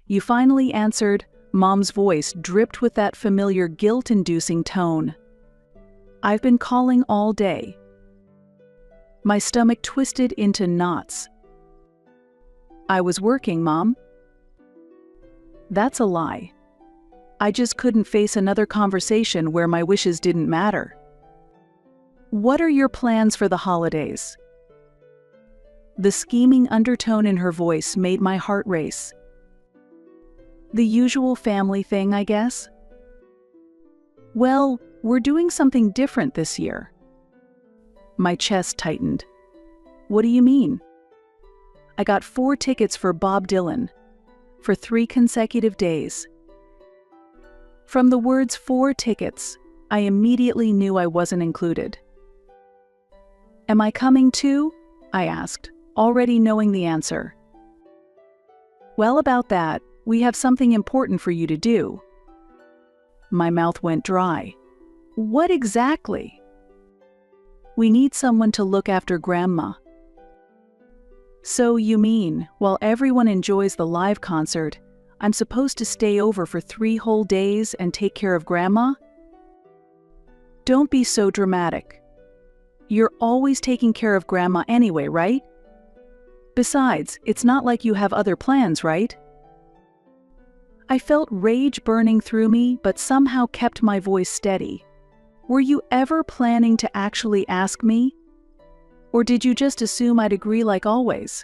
You finally answered. Mom's voice dripped with that familiar guilt-inducing tone. I've been calling all day. My stomach twisted into knots. I was working, Mom. That's a lie. I just couldn't face another conversation where my wishes didn't matter. What are your plans for the holidays? The scheming undertone in her voice made my heart race. The usual family thing, I guess? Well, we're doing something different this year. My chest tightened. What do you mean? I got 4 tickets for Bob Dylan, for 3 consecutive days. From the words 4 tickets, I immediately knew I wasn't included. Am I coming too? I asked, already knowing the answer. Well, about that, we have something important for you to do. My mouth went dry. What exactly? We need someone to look after Grandma. So you mean, while everyone enjoys the live concert, I'm supposed to stay over for 3 whole days and take care of Grandma? Don't be so dramatic. You're always taking care of Grandma anyway, right? Besides, it's not like you have other plans, right? I felt rage burning through me, but somehow kept my voice steady. Were you ever planning to actually ask me? Or did you just assume I'd agree like always?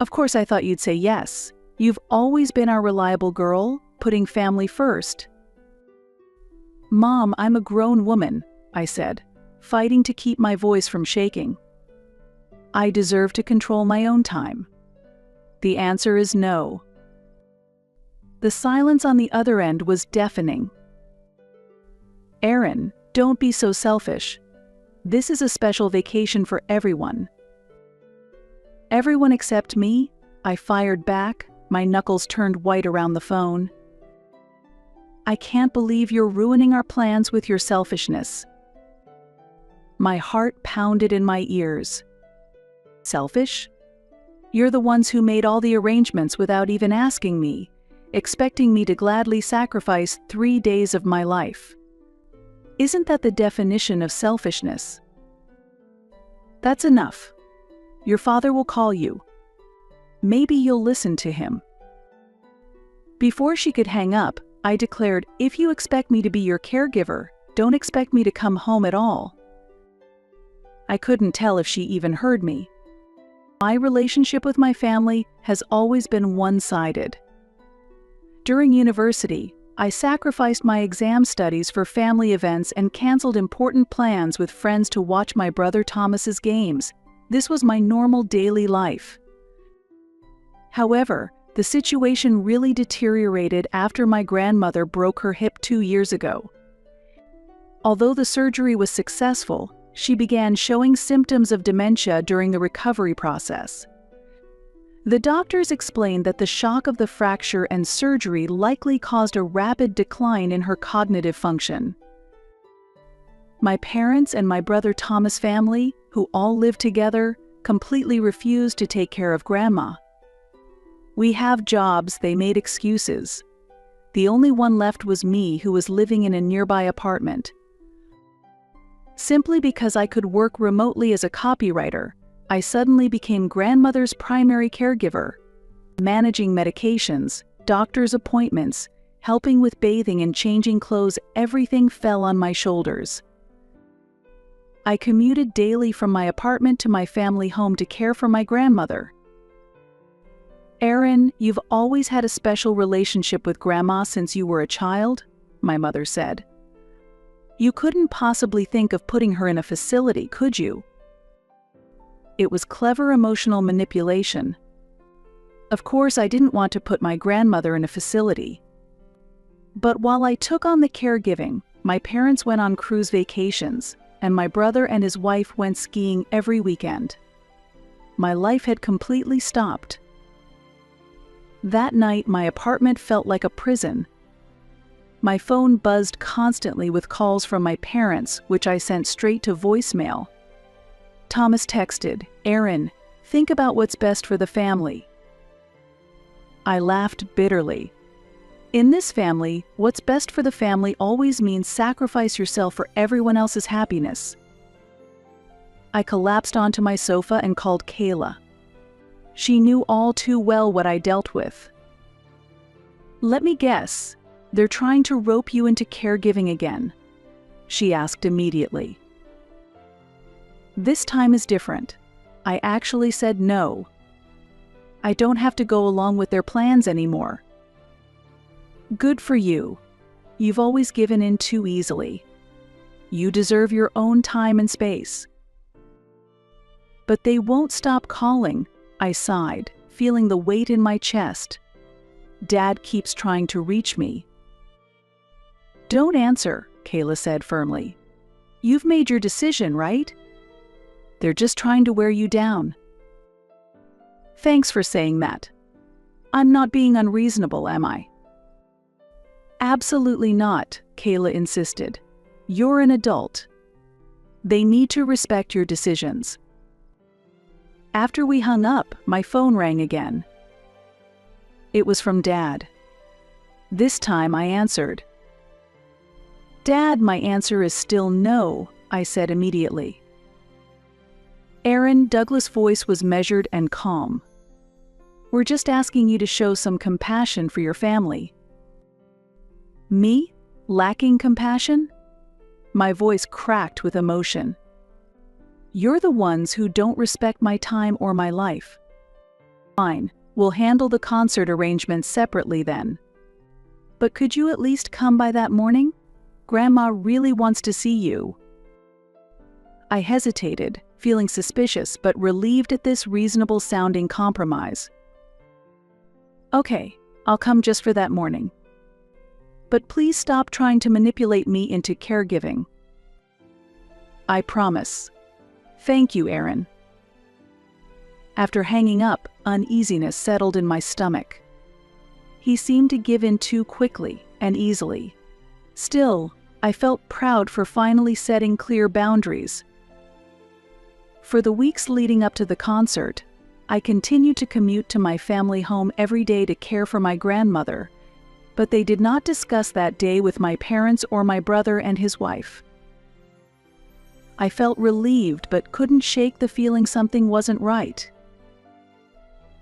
Of course I thought you'd say yes. You've always been our reliable girl, putting family first. Mom, I'm a grown woman, I said, fighting to keep my voice from shaking. I deserve to control my own time. The answer is no. The silence on the other end was deafening. Erin, don't be so selfish. This is a special vacation for everyone. Everyone except me? I fired back, my knuckles turned white around the phone. I can't believe you're ruining our plans with your selfishness. My heart pounded in my ears. Selfish? You're the ones who made all the arrangements without even asking me, expecting me to gladly sacrifice 3 days of my life. Isn't that the definition of selfishness? That's enough. Your father will call you. Maybe you'll listen to him. Before she could hang up, I declared, if you expect me to be your caregiver, don't expect me to come home at all. I couldn't tell if she even heard me. My relationship with my family has always been one-sided. During university, I sacrificed my exam studies for family events and canceled important plans with friends to watch my brother Thomas's games. This was my normal daily life. However, the situation really deteriorated after my grandmother broke her hip 2 years ago. Although the surgery was successful, she began showing symptoms of dementia during the recovery process. The doctors explained that the shock of the fracture and surgery likely caused a rapid decline in her cognitive function. My parents and my brother Thomas' family, who all lived together, completely refused to take care of Grandma. We have jobs, they made excuses. The only one left was me, who was living in a nearby apartment. Simply because I could work remotely as a copywriter, I suddenly became Grandmother's primary caregiver. Managing medications, doctor's appointments, helping with bathing and changing clothes, everything fell on my shoulders. I commuted daily from my apartment to my family home to care for my grandmother. Erin, you've always had a special relationship with Grandma since you were a child, my mother said. You couldn't possibly think of putting her in a facility, could you? It was clever emotional manipulation. Of course, I didn't want to put my grandmother in a facility. But while I took on the caregiving, my parents went on cruise vacations, and my brother and his wife went skiing every weekend. My life had completely stopped. That night, my apartment felt like a prison. My phone buzzed constantly with calls from my parents, which I sent straight to voicemail. Thomas texted, "Erin, think about what's best for the family." I laughed bitterly. In this family, what's best for the family always means sacrifice yourself for everyone else's happiness. I collapsed onto my sofa and called Kayla. She knew all too well what I dealt with. "Let me guess, they're trying to rope you into caregiving again?" she asked immediately. "This time is different. I actually said no. I don't have to go along with their plans anymore." "Good for you. You've always given in too easily. You deserve your own time and space." "But they won't stop calling," I sighed, feeling the weight in my chest. "Dad keeps trying to reach me." "Don't answer," Kayla said firmly. "You've made your decision, right? They're just trying to wear you down." "Thanks for saying that. I'm not being unreasonable, am I?" "Absolutely not," Kayla insisted. "You're an adult. They need to respect your decisions." After we hung up, my phone rang again. It was from Dad. This time I answered. "Dad, my answer is still no," I said immediately. "Aaron," Douglas' voice was measured and calm. "We're just asking you to show some compassion for your family." "Me? Lacking compassion?" My voice cracked with emotion. "You're the ones who don't respect my time or my life." "Fine, we'll handle the concert arrangements separately then. But could you at least come by that morning? Grandma really wants to see you." I hesitated, feeling suspicious but relieved at this reasonable-sounding compromise. "Okay, I'll come just for that morning. But please stop trying to manipulate me into caregiving." "I promise." "Thank you, Aaron." After hanging up, uneasiness settled in my stomach. He seemed to give in too quickly and easily. Still, I felt proud for finally setting clear boundaries. For the weeks leading up to the concert, I continued to commute to my family home every day to care for my grandmother, but they did not discuss that day with my parents or my brother and his wife. I felt relieved but couldn't shake the feeling something wasn't right.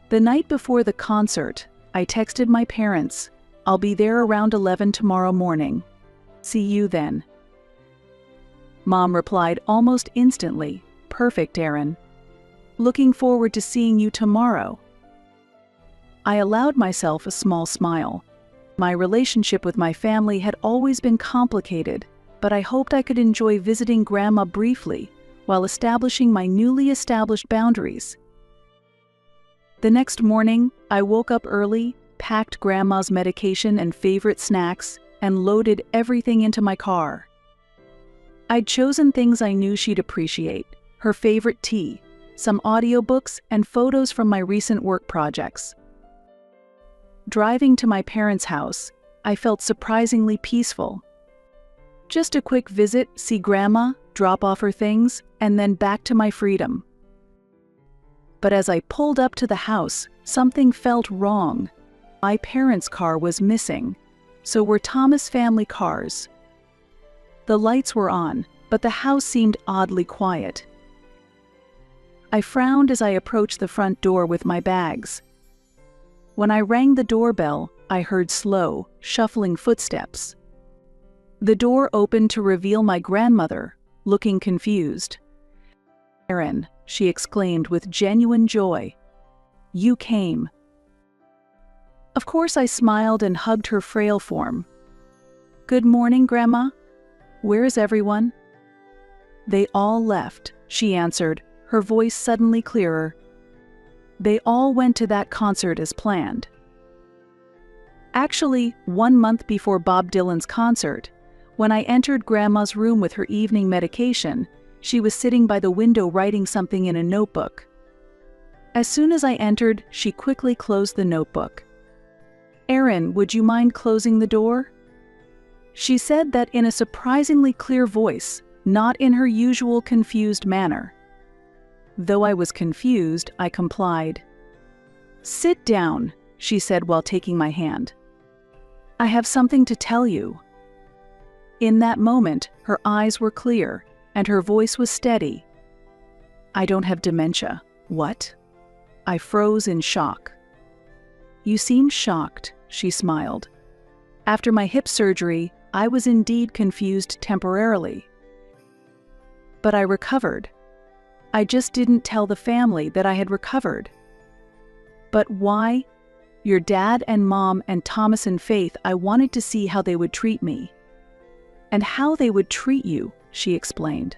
The night before the concert, I texted my parents, "I'll be there around 11 tomorrow morning. See you then." Mom replied almost instantly, "Perfect, Aaron. Looking forward to seeing you tomorrow." I allowed myself a small smile. My relationship with my family had always been complicated, but I hoped I could enjoy visiting Grandma briefly while establishing my newly established boundaries. The next morning, I woke up early, packed Grandma's medication and favorite snacks, and loaded everything into my car. I'd chosen things I knew she'd appreciate: her favorite tea, some audiobooks, and photos from my recent work projects. Driving to my parents' house, I felt surprisingly peaceful. Just a quick visit, see Grandma, drop off her things, and then back to my freedom. But as I pulled up to the house, something felt wrong. My parents' car was missing. So were Thomas' family cars. The lights were on, but the house seemed oddly quiet. I frowned as I approached the front door with my bags. When I rang the doorbell, I heard slow, shuffling footsteps. The door opened to reveal my grandmother, looking confused. "Aaron," she exclaimed with genuine joy. "You came." Of course, I smiled and hugged her frail form. "Good morning, Grandma. Where's everyone?" "They all left," she answered, her voice suddenly clearer. "They all went to that concert as planned." Actually, 1 month before Bob Dylan's concert, when I entered Grandma's room with her evening medication, she was sitting by the window writing something in a notebook. As soon as I entered, she quickly closed the notebook. "Aaron, would you mind closing the door?" She said that in a surprisingly clear voice, not in her usual confused manner. Though I was confused, I complied. "Sit down," she said while taking my hand. "I have something to tell you." In that moment, her eyes were clear, and her voice was steady. "I don't have dementia." "What?" I froze in shock. "You seem shocked," she smiled. "After my hip surgery, I was indeed confused temporarily. But I recovered. I just didn't tell the family that I had recovered." "But why?" "Your dad and mom and Thomas and Faith, I wanted to see how they would treat me." "And how they would treat you," she explained.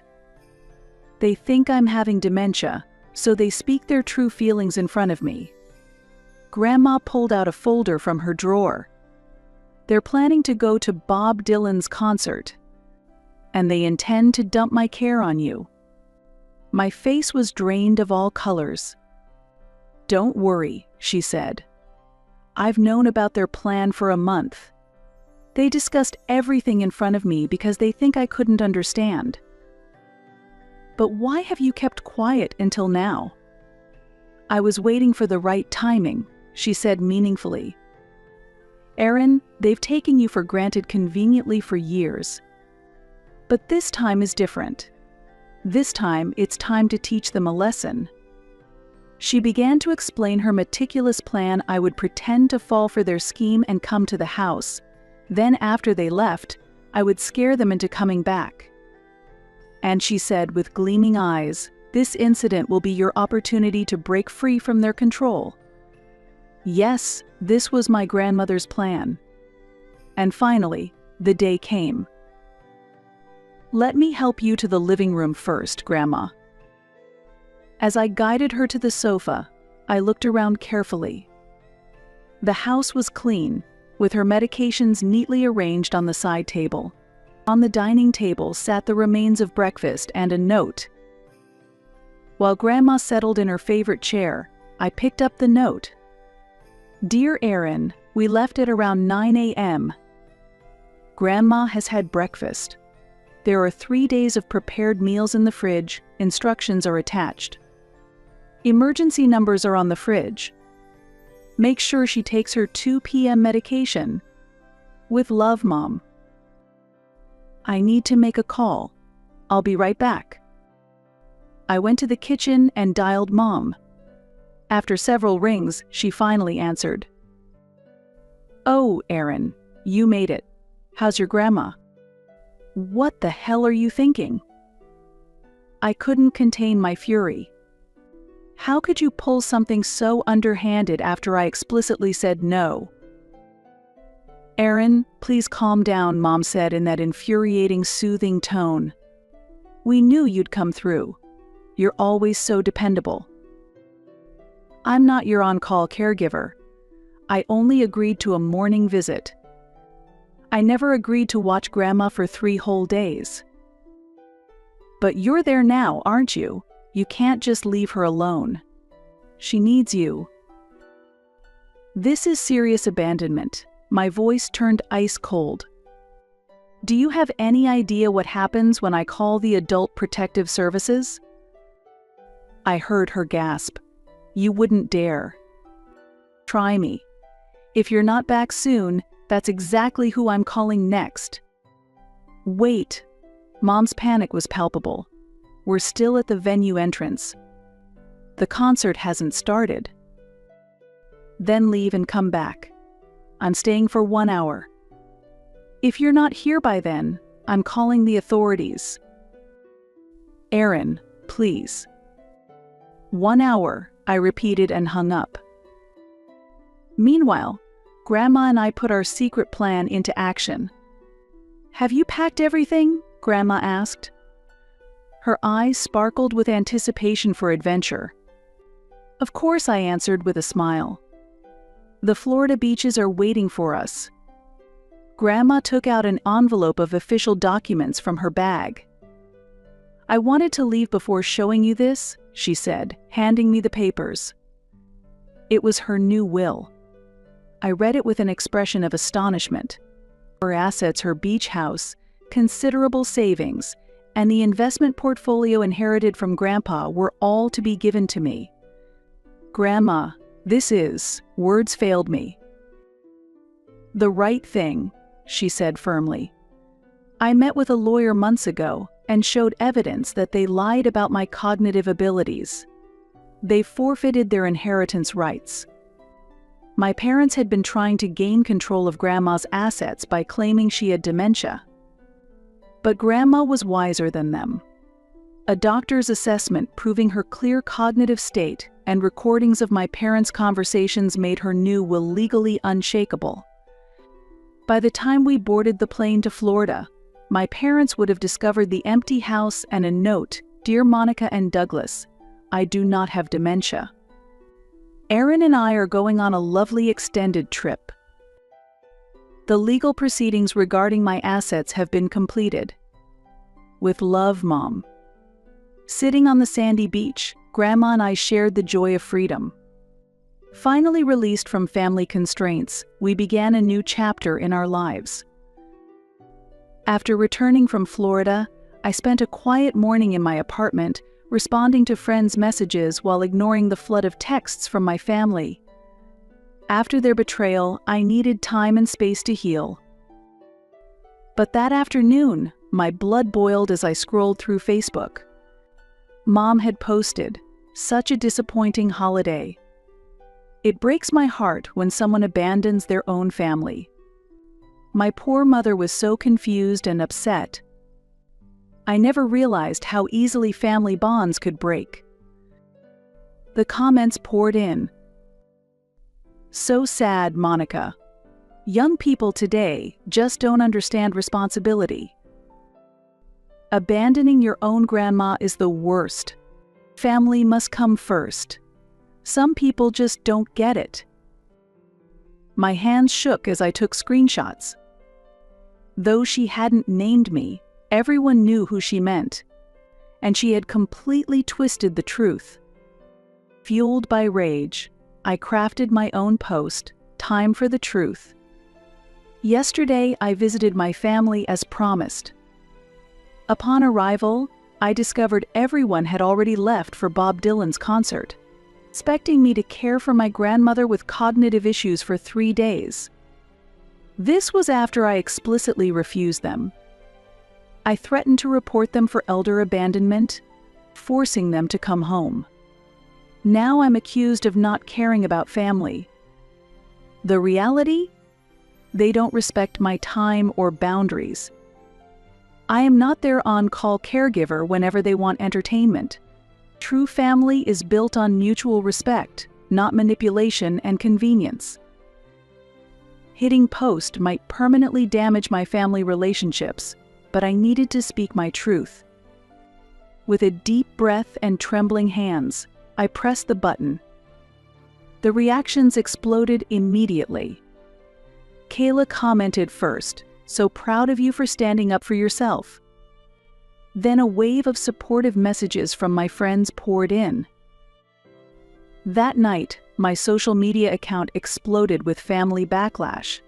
"They think I'm having dementia, so they speak their true feelings in front of me." Grandma pulled out a folder from her drawer. "They're planning to go to Bob Dylan's concert, and they intend to dump my care on you." My face was drained of all colors. "Don't worry," she said. "I've known about their plan for a month. They discussed everything in front of me because they think I couldn't understand." "But why have you kept quiet until now?" "I was waiting for the right timing," she said meaningfully. "Aaron, they've taken you for granted conveniently for years. But this time is different. This time, it's time to teach them a lesson." She began to explain her meticulous plan. I would pretend to fall for their scheme and come to the house. Then after they left, I would scare them into coming back. And she said with gleaming eyes, "This incident will be your opportunity to break free from their control." Yes, this was my grandmother's plan. And finally, the day came. "Let me help you to the living room first, Grandma." As I guided her to the sofa, I looked around carefully. The house was clean, with her medications neatly arranged on the side table. On the dining table sat the remains of breakfast and a note. While Grandma settled in her favorite chair, I picked up the note. "Dear Aaron, we left at around 9 a.m. Grandma has had breakfast. There are 3 days of prepared meals in the fridge. Instructions are attached. Emergency numbers are on the fridge. Make sure she takes her 2 p.m. medication. With love, Mom." "I need to make a call. I'll be right back." I went to the kitchen and dialed Mom. After several rings, she finally answered. "Oh, Aaron, you made it. How's your grandma?" "What the hell are you thinking?" I couldn't contain my fury. How could you pull something so underhanded after I explicitly said no? "Aaron, please calm down," Mom said in that infuriating, soothing tone. "We knew you'd come through. You're always so dependable." "I'm not your on-call caregiver. I only agreed to a morning visit. I never agreed to watch Grandma for 3 whole days." "But you're there now, aren't you? You can't just leave her alone. She needs you." This is serious abandonment. My voice turned ice cold. "Do you have any idea what happens when I call the Adult Protective Services?" I heard her gasp. "You wouldn't dare." "Try me. If you're not back soon, that's exactly who I'm calling next." "Wait." Mom's panic was palpable. "We're still at the venue entrance. The concert hasn't started." "Then leave and come back. I'm staying for 1 hour. If you're not here by then, I'm calling the authorities." "Aaron, please." 1 hour, I repeated and hung up. Meanwhile, Grandma and I put our secret plan into action. "Have you packed everything?" Grandma asked. Her eyes sparkled with anticipation for adventure. "Of course," I answered with a smile. "The Florida beaches are waiting for us." Grandma took out an envelope of official documents from her bag. "I wanted to leave before showing you this," she said, handing me the papers. It was her new will. I read it with an expression of astonishment. Her assets, her beach house, considerable savings, and the investment portfolio inherited from Grandpa were all to be given to me. "Grandma," Words failed me. The right thing, she said firmly. I met with a lawyer months ago and showed evidence that they lied about my cognitive abilities. They forfeited their inheritance rights. My parents had been trying to gain control of Grandma's assets by claiming she had dementia. But Grandma was wiser than them. A doctor's assessment proving her clear cognitive state and recordings of my parents' conversations made her new will legally unshakable. By the time we boarded the plane to Florida, my parents would have discovered the empty house and a note, "Dear Monica and Douglas, I do not have dementia. Aaron and I are going on a lovely extended trip. The legal proceedings regarding my assets have been completed. With love, Mom." Sitting on the sandy beach, Grandma and I shared the joy of freedom. Finally released from family constraints, we began a new chapter in our lives. After returning from Florida, I spent a quiet morning in my apartment, responding to friends' messages while ignoring the flood of texts from my family. After their betrayal, I needed time and space to heal. But that afternoon, my blood boiled as I scrolled through Facebook. Mom had posted, "Such a disappointing holiday." It breaks my heart when someone abandons their own family. My poor mother was so confused and upset. I never realized how easily family bonds could break. The comments poured in. "So sad, Monica. Young people today just don't understand responsibility. Abandoning your own grandma is the worst. Family must come first. Some people just don't get it." My hands shook as I took screenshots. Though she hadn't named me, everyone knew who she meant, and she had completely twisted the truth. Fueled by rage, I crafted my own post, "Time for the Truth." Yesterday, I visited my family as promised. Upon arrival, I discovered everyone had already left for Bob Dylan's concert, expecting me to care for my grandmother with cognitive issues for 3 days. This was after I explicitly refused them. I threatened to report them for elder abandonment, forcing them to come home. Now I'm accused of not caring about family. The reality? They don't respect my time or boundaries. I am not their on-call caregiver whenever they want entertainment. True family is built on mutual respect, not manipulation and convenience. Hitting post might permanently damage my family relationships, but I needed to speak my truth. With a deep breath and trembling hands, I pressed the button. The reactions exploded immediately. Kayla commented first, "So proud of you for standing up for yourself." Then a wave of supportive messages from my friends poured in. That night, my social media account exploded with family backlash.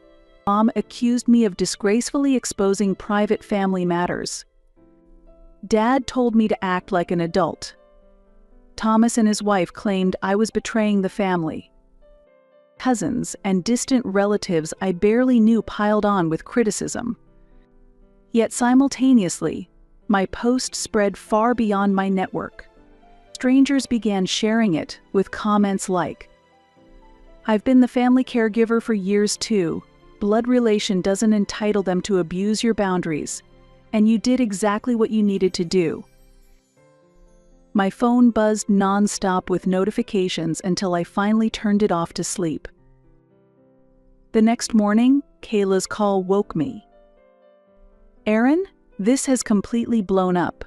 Mom accused me of disgracefully exposing private family matters. Dad told me to act like an adult. Thomas and his wife claimed I was betraying the family. Cousins and distant relatives I barely knew piled on with criticism. Yet simultaneously, my post spread far beyond my network. Strangers began sharing it with comments like, "I've been the family caregiver for years too. Blood relation doesn't entitle them to abuse your boundaries, and you did exactly what you needed to do." My phone buzzed non-stop with notifications until I finally turned it off to sleep. The next morning, Kayla's call woke me. "Aaron, this has completely blown up.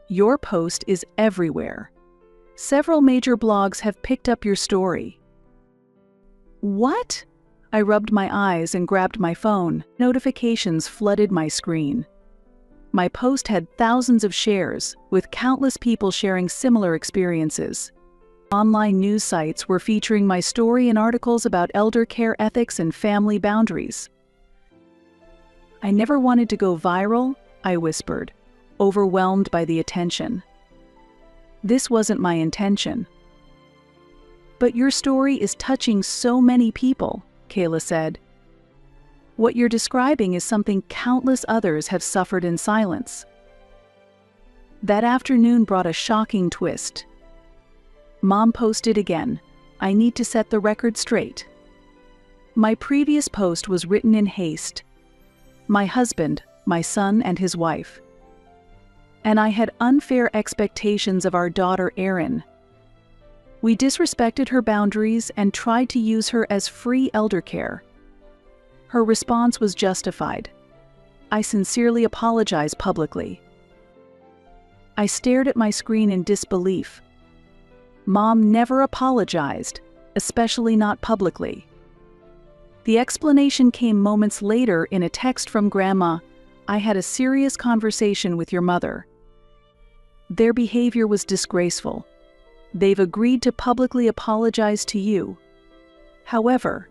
Your post is everywhere. Several major blogs have picked up your story." "What?" I rubbed my eyes and grabbed my phone. Notifications flooded my screen. My post had thousands of shares, with countless people sharing similar experiences. Online news sites were featuring my story in articles about elder care ethics and family boundaries. "I never wanted to go viral," I whispered, overwhelmed by the attention. "This wasn't my intention." But your story is touching so many people, Kayla said. What you're describing is something countless others have suffered in silence. That afternoon brought a shocking twist. Mom posted again, "I need to set the record straight." My previous post was written in haste. My husband, my son, and his wife. And I had unfair expectations of our daughter Erin. We disrespected her boundaries and tried to use her as free elder care. Her response was justified. "I sincerely apologize publicly." I stared at my screen in disbelief. Mom never apologized, especially not publicly. The explanation came moments later in a text from Grandma. "I had a serious conversation with your mother. Their behavior was disgraceful. They've agreed to publicly apologize to you. However,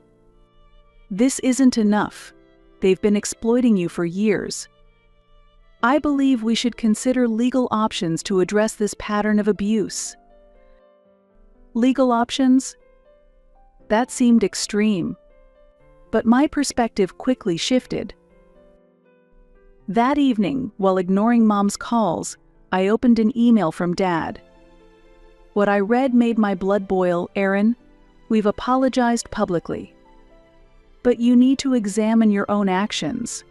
this isn't enough. They've been exploiting you for years. I believe we should consider legal options to address this pattern of abuse." Legal options? That seemed extreme. But my perspective quickly shifted. That evening, while ignoring Mom's calls, I opened an email from Dad. What I read made my blood boil. "Erin, we've apologized publicly. But you need to examine your own actions.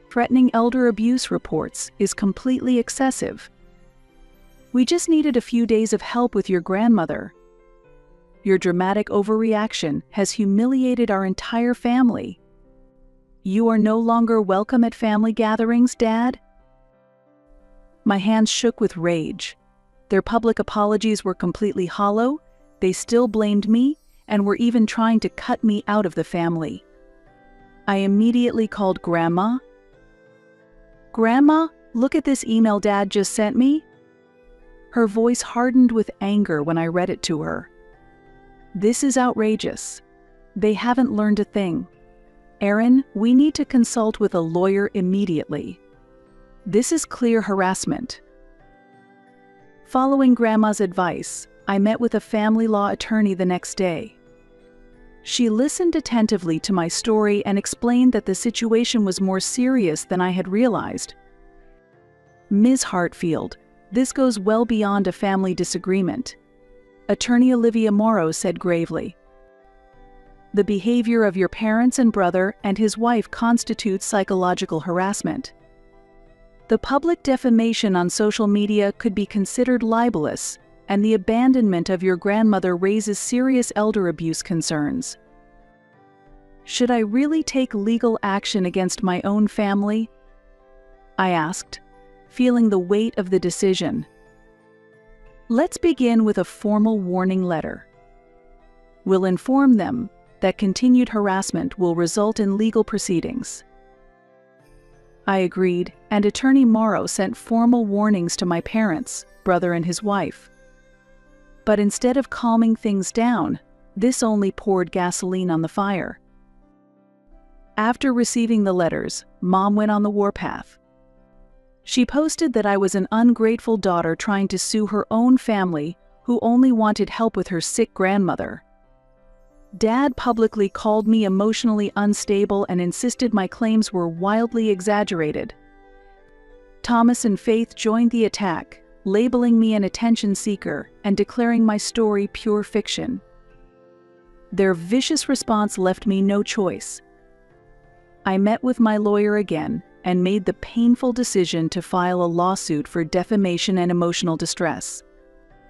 Threatening elder abuse reports is completely excessive. We just needed a few days of help with your grandmother. Your dramatic overreaction has humiliated our entire family. You are no longer welcome at family gatherings, Dad." My hands shook with rage. Their public apologies were completely hollow. They still blamed me and were even trying to cut me out of the family. I immediately called Grandma. "Grandma, look at this email Dad just sent me." Her voice hardened with anger when I read it to her. "This is outrageous. They haven't learned a thing. Erin, we need to consult with a lawyer immediately. This is clear harassment." Following Grandma's advice, I met with a family law attorney the next day. She listened attentively to my story and explained that the situation was more serious than I had realized. "Ms. Hartfield, this goes well beyond a family disagreement," Attorney Olivia Morrow said gravely. "The behavior of your parents and brother and his wife constitutes psychological harassment. The public defamation on social media could be considered libelous, and the abandonment of your grandmother raises serious elder abuse concerns. Should I really take legal action against my own family?" I asked, feeling the weight of the decision. "Let's begin with a formal warning letter. We'll inform them that continued harassment will result in legal proceedings." I agreed, and Attorney Morrow sent formal warnings to my parents, brother, and his wife. But instead of calming things down, this only poured gasoline on the fire. After receiving the letters, Mom went on the warpath. She posted that I was an ungrateful daughter trying to sue her own family who only wanted help with her sick grandmother. Dad publicly called me emotionally unstable and insisted my claims were wildly exaggerated. Thomas and Faith joined the attack, labeling me an attention seeker and declaring my story pure fiction. Their vicious response left me no choice. I met with my lawyer again and made the painful decision to file a lawsuit for defamation and emotional distress.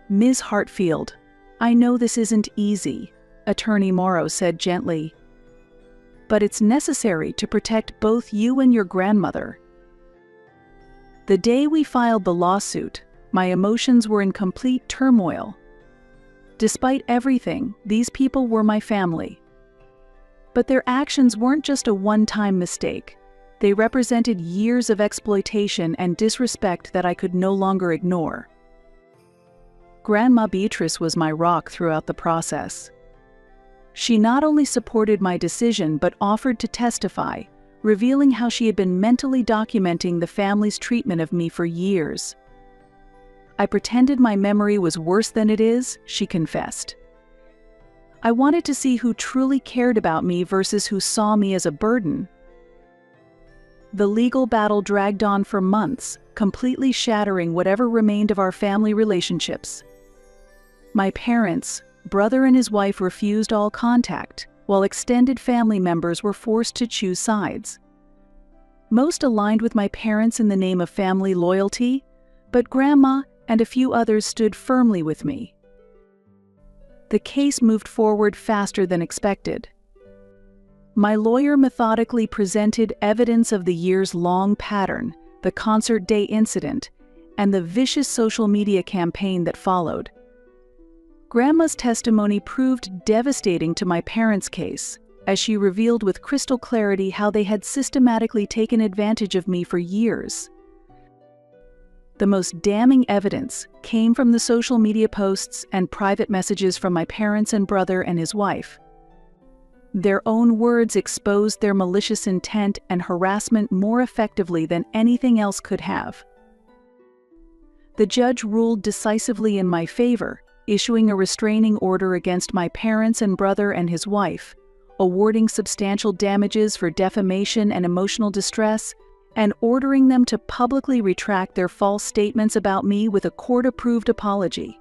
"Ms. Hartfield, I know this isn't easy," Attorney Morrow said gently, "but it's necessary to protect both you and your grandmother." The day we filed the lawsuit, my emotions were in complete turmoil. Despite everything, these people were my family. But their actions weren't just a one-time mistake. They represented years of exploitation and disrespect that I could no longer ignore. Grandma Beatrice was my rock throughout the process. She not only supported my decision but offered to testify, revealing how she had been mentally documenting the family's treatment of me for years. "I pretended my memory was worse than it is," she confessed. I wanted to see who truly cared about me versus who saw me as a burden. The legal battle dragged on for months, completely shattering whatever remained of our family relationships. My parents, brother and his wife, refused all contact, while extended family members were forced to choose sides. Most aligned with my parents in the name of family loyalty, but Grandma and a few others stood firmly with me. The case moved forward faster than expected. My lawyer methodically presented evidence of the years-long pattern, the concert day incident, and the vicious social media campaign that followed. Grandma's testimony proved devastating to my parents' case, as she revealed with crystal clarity how they had systematically taken advantage of me for years. The most damning evidence came from the social media posts and private messages from my parents and brother and his wife. Their own words exposed their malicious intent and harassment more effectively than anything else could have. The judge ruled decisively in my favor, issuing a restraining order against my parents and brother and his wife, awarding substantial damages for defamation and emotional distress, and ordering them to publicly retract their false statements about me with a court-approved apology.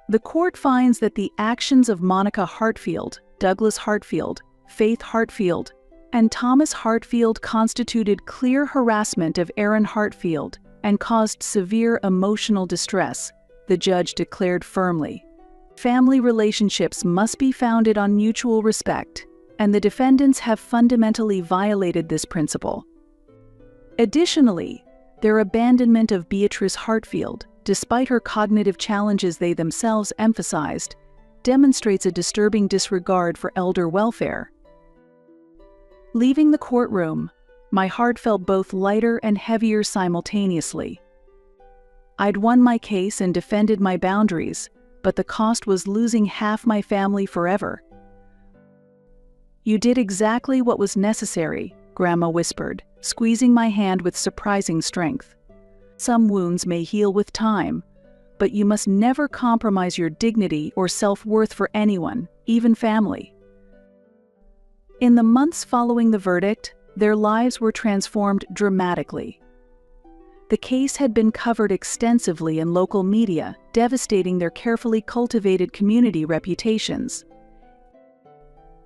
The court finds that the actions of Monica Hartfield, Douglas Hartfield, Faith Hartfield, and Thomas Hartfield constituted clear harassment of Aaron Hartfield and caused severe emotional distress, the judge declared firmly. Family relationships must be founded on mutual respect, and the defendants have fundamentally violated this principle. Additionally, their abandonment of Beatrice Hartfield, despite her cognitive challenges they themselves emphasized, demonstrates a disturbing disregard for elder welfare. Leaving the courtroom, my heart felt both lighter and heavier simultaneously. I'd won my case and defended my boundaries, but the cost was losing half my family forever. "You did exactly what was necessary," Grandma whispered, squeezing my hand with surprising strength. "Some wounds may heal with time, but you must never compromise your dignity or self-worth for anyone, even family." In the months following the verdict, their lives were transformed dramatically. The case had been covered extensively in local media, devastating their carefully cultivated community reputations.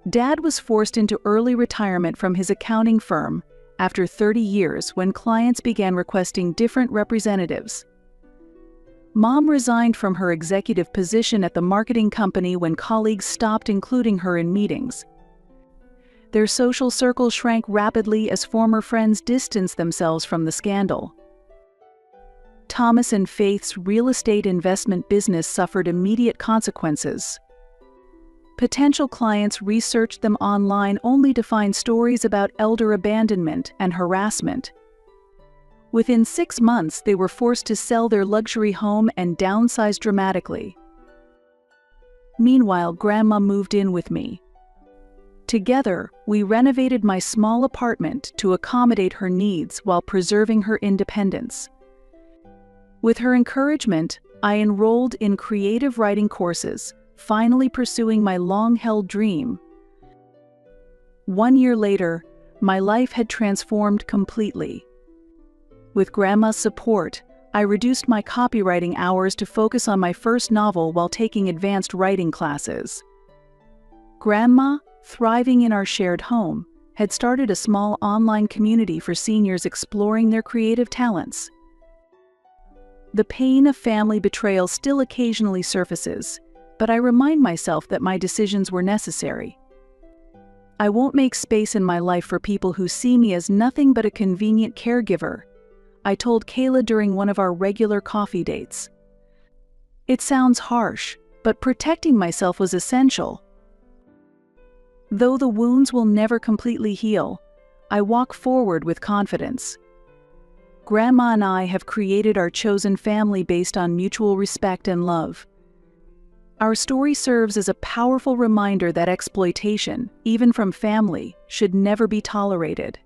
Dad was forced into early retirement from his accounting firm after 30 years when clients began requesting different representatives. Mom resigned from her executive position at the marketing company when colleagues stopped including her in meetings. Their social circle shrank rapidly as former friends distanced themselves from the scandal. Thomas and Faith's real estate investment business suffered immediate consequences. Potential clients researched them online only to find stories about elder abandonment and harassment. Within 6 months, they were forced to sell their luxury home and downsize dramatically. Meanwhile, Grandma moved in with me. Together, we renovated my small apartment to accommodate her needs while preserving her independence. With her encouragement, I enrolled in creative writing courses, finally pursuing my long-held dream. 1 year later, my life had transformed completely. With Grandma's support, I reduced my copywriting hours to focus on my first novel while taking advanced writing classes. Grandma, thriving in our shared home, had started a small online community for seniors exploring their creative talents. The pain of family betrayal still occasionally surfaces, but I remind myself that my decisions were necessary. I won't make space in my life for people who see me as nothing but a convenient caregiver, I told Kayla during one of our regular coffee dates. It sounds harsh, but protecting myself was essential. Though the wounds will never completely heal, I walk forward with confidence. Grandma and I have created our chosen family based on mutual respect and love. Our story serves as a powerful reminder that exploitation, even from family, should never be tolerated.